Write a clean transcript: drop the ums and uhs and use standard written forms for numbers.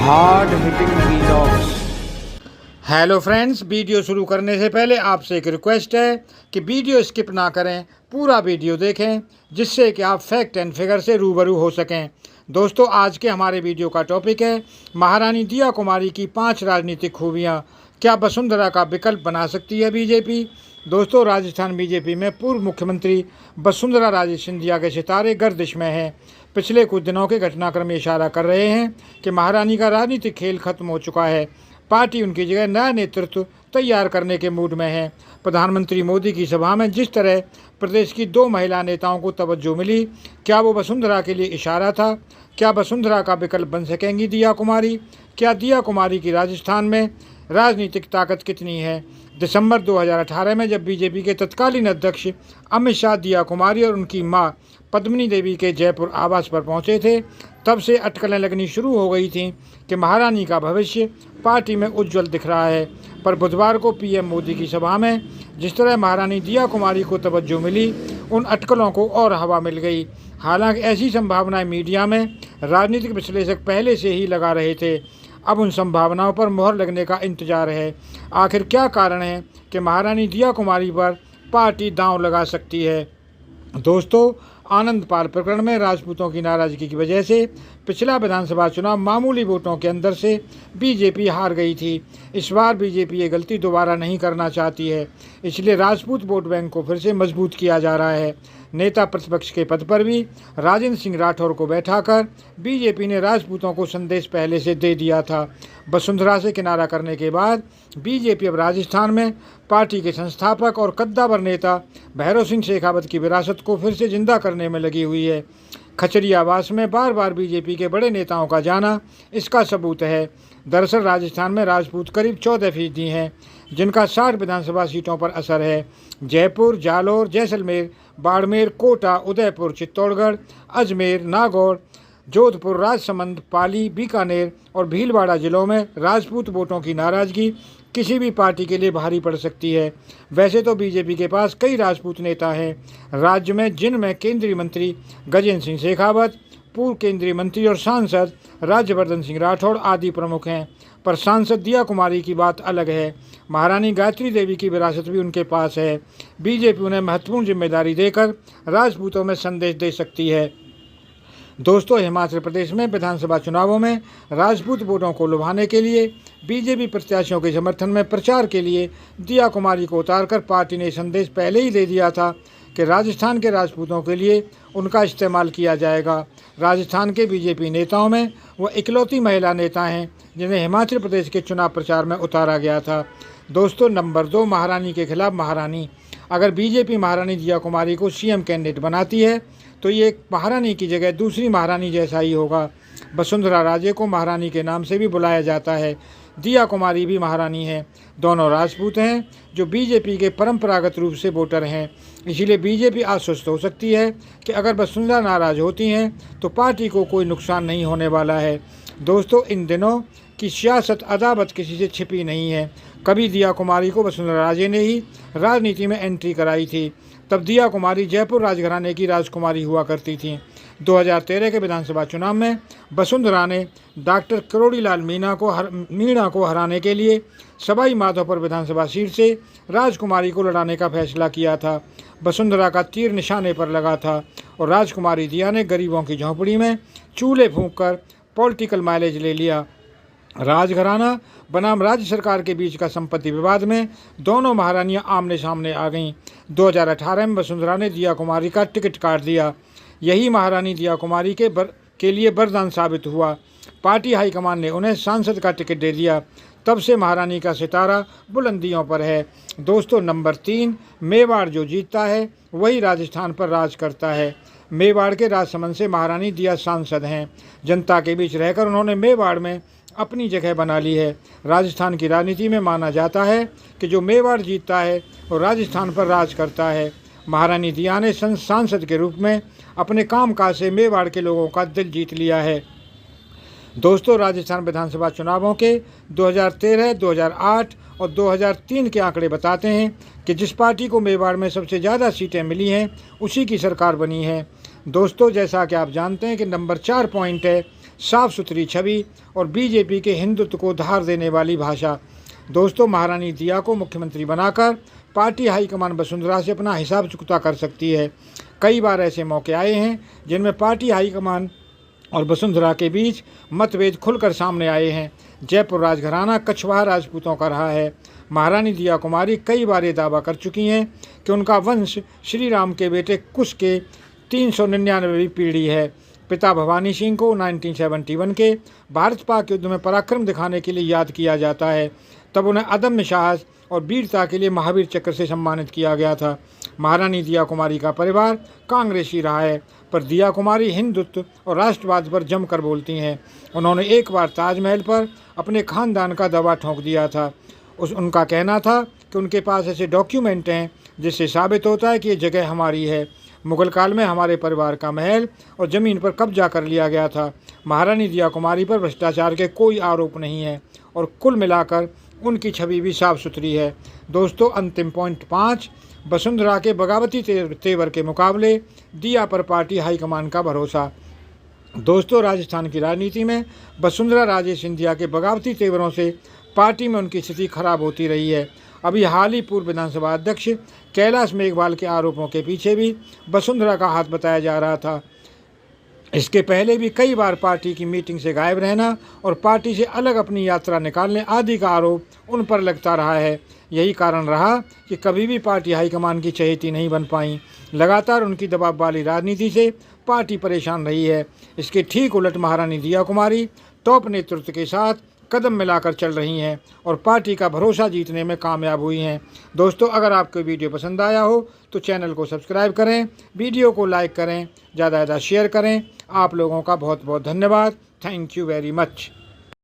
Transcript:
Hard hitting vlogs. Hello friends, video शुरू करने से पहले आपसे एक रिक्वेस्ट है कि वीडियो स्किप ना करें, पूरा वीडियो देखें जिससे कि आप फैक्ट एंड फिगर से रूबरू हो सकें। दोस्तों, आज के हमारे वीडियो का टॉपिक है महारानी दिया कुमारी की 5 राजनीतिक खूबियाँ। क्या वसुंधरा का विकल्प बना सकती है बीजेपी? दोस्तों, राजस्थान बीजेपी में पूर्व मुख्यमंत्री वसुंधरा राजे सिंधिया के सितारे गर्दिश में हैं। पिछले कुछ दिनों के घटनाक्रम इशारा कर रहे हैं कि महारानी का राजनीतिक खेल खत्म हो चुका है। पार्टी उनकी जगह नया नेतृत्व तैयार करने के मूड में है। प्रधानमंत्री मोदी की सभा में जिस तरह प्रदेश की 2 महिला नेताओं को तवज्जो मिली, क्या वो वसुंधरा के लिए इशारा था? क्या वसुंधरा का विकल्प बन सकेंगी दिया कुमारी? क्या दिया कुमारी की राजस्थान में राजनीतिक ताकत कितनी है? दिसंबर 2018 में जब बीजेपी के तत्कालीन अध्यक्ष अमित शाह दिया कुमारी और उनकी मां पद्मिनी देवी के जयपुर आवास पर पहुंचे थे, तब से अटकलें लगनी शुरू हो गई थीं कि महारानी का भविष्य पार्टी में उज्जवल दिख रहा है। पर बुधवार को पीएम मोदी की सभा में जिस तरह महारानी दिया कुमारी को तवज्जो मिली, उन अटकलों को और हवा मिल गई। हालांकि ऐसी संभावनाएं मीडिया में राजनीतिक विश्लेषक पहले से ही लगा रहे थे। अब उन संभावनाओं पर मोहर लगने का इंतजार है। आखिर क्या कारण है कि महारानी दिया कुमारी पर पार्टी दांव लगा सकती है? दोस्तों, आनंदपाल प्रकरण में राजपूतों की नाराजगी की वजह से पिछला विधानसभा चुनाव मामूली वोटों के अंदर से बीजेपी हार गई थी। इस बार बीजेपी ये गलती दोबारा नहीं करना चाहती है, इसलिए राजपूत वोट बैंक को फिर से मजबूत किया जा रहा है। नेता प्रतिपक्ष के पद पर भी राजेंद्र सिंह राठौर को बैठाकर बीजेपी ने राजपूतों को संदेश पहले से दे दिया था। वसुंधरा से किनारा करने के बाद बीजेपी अब राजस्थान में पार्टी के संस्थापक और कद्दावर नेता भैरव सिंह शेखावत की विरासत को फिर से जिंदा करने में लगी हुई है। खचरी आवास में बार बार बीजेपी के बड़े नेताओं का जाना इसका सबूत है। दरअसल राजस्थान में राजपूत करीब 14% हैं, जिनका 60 विधानसभा सीटों पर असर है। जयपुर, जालोर, जैसलमेर, बाड़मेर, कोटा, उदयपुर, चित्तौड़गढ़, अजमेर, नागौर, जोधपुर, राजसमंद, पाली, बीकानेर और भीलवाड़ा जिलों में राजपूत वोटों की नाराजगी किसी भी पार्टी के लिए भारी पड़ सकती है। वैसे तो बीजेपी के पास कई राजपूत नेता हैं राज्य में, जिनमें केंद्रीय मंत्री गजेंद्र सिंह शेखावत, पूर्व केंद्रीय मंत्री और सांसद राज्यवर्धन सिंह राठौड़ आदि प्रमुख हैं। पर सांसद दिया कुमारी की बात अलग है। महारानी गायत्री देवी की विरासत भी उनके पास है। बीजेपी उन्हें महत्वपूर्ण जिम्मेदारी देकर राजपूतों में संदेश दे सकती है। दोस्तों, हिमाचल प्रदेश में विधानसभा चुनावों में राजपूत वोटों को लुभाने के लिए बीजेपी प्रत्याशियों के समर्थन में प्रचार के लिए दिया कुमारी को उतारकर पार्टी ने संदेश पहले ही दे दिया था कि राजस्थान के राजपूतों के लिए उनका इस्तेमाल किया जाएगा। राजस्थान के बीजेपी नेताओं में वह इकलौती महिला नेता हैं जिन्हें हिमाचल प्रदेश के चुनाव प्रचार में उतारा गया था। दोस्तों, नंबर 2, महारानी के खिलाफ महारानी। अगर बीजेपी महारानी दिया कुमारी को सीएम कैंडिडेट बनाती है तो ये एक महारानी की जगह दूसरी महारानी जैसा ही होगा। वसुंधरा राजे को महारानी के नाम से भी बुलाया जाता है। दिया कुमारी भी महारानी है। दोनों राजपूत हैं जो बीजेपी के परंपरागत रूप से वोटर हैं। इसीलिए बीजेपी आश्वस्त हो सकती है कि अगर वसुंधरा नाराज होती हैं तो पार्टी को कोई नुकसान नहीं होने वाला है। दोस्तों, इन दिनों की सियासत अदावत किसी से छिपी नहीं है। कभी दिया कुमारी को वसुंधरा राजे ने ही राजनीति में एंट्री कराई थी। तब दिया कुमारी जयपुर राजघराने की राजकुमारी हुआ करती थीं। 2013 के विधानसभा चुनाव में वसुंधरा ने डॉक्टर करोड़ीलाल मीणा को हराने के लिए सवाई माधोपुर विधानसभा सीट से राजकुमारी को लड़ाने का फैसला किया था। वसुंधरा का तीर निशाने पर लगा था और राजकुमारी दिया ने गरीबों की झोंपड़ी में चूल्हे फूंककर पॉलिटिकल माइलेज ले लिया। राजघराना बनाम राज्य सरकार के बीच का संपत्ति विवाद में दोनों महारानियां आमने सामने आ गईं। 2018 में वसुंधरा ने दिया कुमारी का टिकट काट दिया। यही महारानी दिया कुमारी के लिए वरदान साबित हुआ। पार्टी हाईकमान ने उन्हें सांसद का टिकट दे दिया। तब से महारानी का सितारा बुलंदियों पर है। दोस्तों, नंबर 3, मेवाड़ जो जीतता है वही राजस्थान पर राज करता है। मेवाड़ के राजसमंद से महारानी दिया सांसद हैं। जनता के बीच रहकर उन्होंने मेवाड़ में अपनी जगह बना ली है। राजस्थान की राजनीति में माना जाता है कि जो मेवाड़ जीतता है वो राजस्थान पर राज करता है। महारानी दिया ने सांसद के रूप में अपने कामकाज से मेवाड़ के लोगों का दिल जीत लिया है। दोस्तों, राजस्थान विधानसभा चुनावों के 2013, 2008 और 2003 के आंकड़े बताते हैं कि जिस पार्टी को मेवाड़ में सबसे ज़्यादा सीटें मिली हैं उसी की सरकार बनी है। दोस्तों, जैसा कि आप जानते हैं कि नंबर 4 पॉइंट है साफ सुथरी छवि और बीजेपी के हिंदुत्व को धार देने वाली भाषा। दोस्तों, महारानी दिया को मुख्यमंत्री बनाकर पार्टी हाईकमान वसुंधरा से अपना हिसाब चुकता कर सकती है। कई बार ऐसे मौके आए हैं जिनमें पार्टी हाईकमान और वसुंधरा के बीच मतभेद खुलकर सामने आए हैं। जयपुर राजघराना कछवाहा राजपूतों का रहा है। महारानी दिया कुमारी कई बार ये दावा कर चुकी हैं कि उनका वंश श्री राम के बेटे कुश के 399वीं पीढ़ी है। पिता भवानी सिंह को 1971 के भारत पाक युद्ध में पराक्रम दिखाने के लिए याद किया जाता है। तब उन्हें अदम्य साहस और वीरता के लिए महावीर चक्र से सम्मानित किया गया था। महारानी दिया कुमारी का परिवार कांग्रेसी रहा है, पर दिया कुमारी हिंदुत्व और राष्ट्रवाद पर जमकर बोलती हैं। उन्होंने एक बार ताजमहल पर अपने खानदान का दावा ठोंक दिया था। उनका कहना था कि उनके पास ऐसे डॉक्यूमेंट हैं जिससे साबित होता है कि ये जगह हमारी है। मुगल काल में हमारे परिवार का महल और ज़मीन पर कब्जा कर लिया गया था। महारानी दिया कुमारी पर भ्रष्टाचार के कोई आरोप नहीं है और कुल मिलाकर उनकी छवि भी साफ सुथरी है। दोस्तों, अंतिम पॉइंट 5, वसुंधरा के बगावती तेवर के मुकाबले दिया पर पार्टी हाईकमान का भरोसा। दोस्तों, राजस्थान की राजनीति में वसुंधरा राजे सिंधिया के बगावती तेवरों से पार्टी में उनकी स्थिति खराब होती रही है। अभी हाल ही पूर्व विधानसभा अध्यक्ष कैलाश मेघवाल के आरोपों के पीछे भी वसुंधरा का हाथ बताया जा रहा था। इसके पहले भी कई बार पार्टी की मीटिंग से गायब रहना और पार्टी से अलग अपनी यात्रा निकालने आदि का आरोप उन पर लगता रहा है। यही कारण रहा कि कभी भी पार्टी हाईकमान की चहेती नहीं बन पाई। लगातार उनकी दबाव वाली राजनीति से पार्टी परेशान रही है। इसके ठीक उलट महारानी दिया कुमारी टॉप नेतृत्व के साथ कदम मिलाकर चल रही हैं और पार्टी का भरोसा जीतने में कामयाब हुई हैं। दोस्तों, अगर आपको वीडियो पसंद आया हो तो चैनल को सब्सक्राइब करें, वीडियो को लाइक करें, ज़्यादा से ज़्यादा शेयर करें। आप लोगों का बहुत बहुत धन्यवाद। Thank you very much.